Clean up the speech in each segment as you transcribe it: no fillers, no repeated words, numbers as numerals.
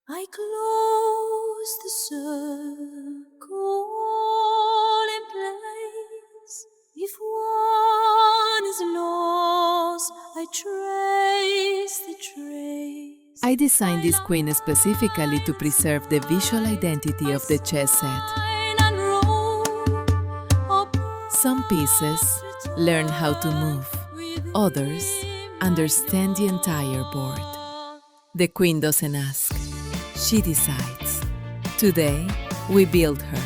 I close the circle in place. If one is lost, I trace the trace. I designed this queen specifically to preserve the visual identity of the chess set. Some pieces learn how to move, others understand the entire board. The queen doesn't ask, she decides. Today, we build her.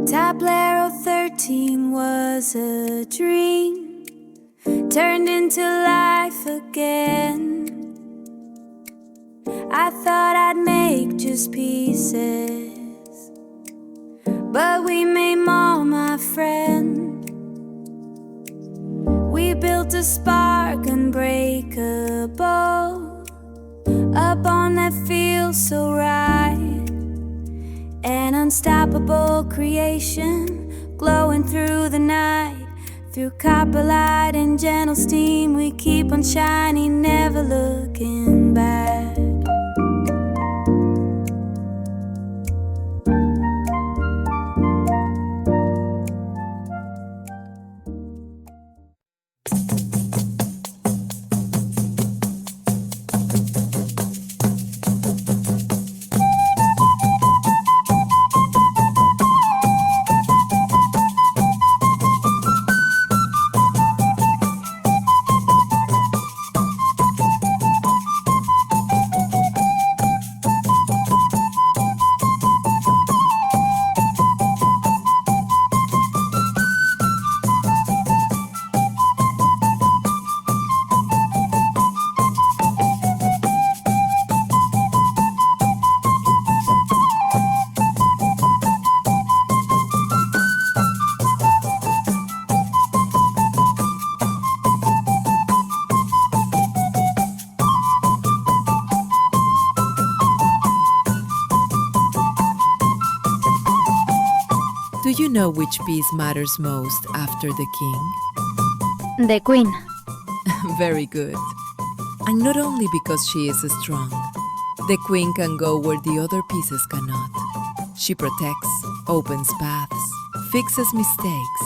Tablero 13 was a dream, turned into life again. I thought I'd make just pieces, but we made more, my friend. We built a spark unbreakable, a bond that feels so right. An unstoppable creation, glowing through the night. Through copper light and gentle steam, we keep on shining, never looking back. Do you know which piece matters most after the king? The queen. Very good. And not only because she is strong, the queen can go where the other pieces cannot. She protects, opens paths, fixes mistakes.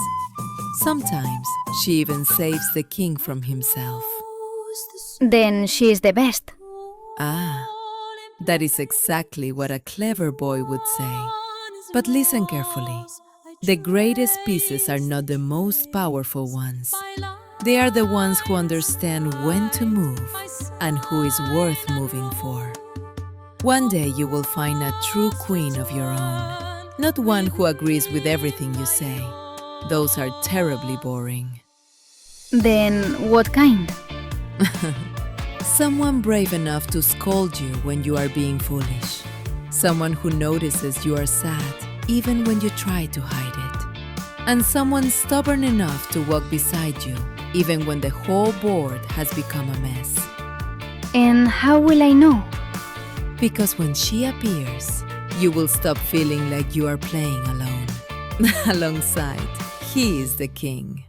Sometimes she even saves the king from himself. Then she is the best. Ah, that is exactly what a clever boy would say. But listen carefully. The greatest pieces are not the most powerful ones. They are the ones who understand when to move and who is worth moving for. One day you will find a true queen of your own, not one who agrees with everything you say. Those are terribly boring. Then what kind? Someone brave enough to scold you when you are being foolish. Someone who notices you are sad even when you try to hide it. And someone stubborn enough to walk beside you even when the whole board has become a mess. And how will I know? Because when she appears, you will stop feeling like you are playing alone. Alongside, he is the king.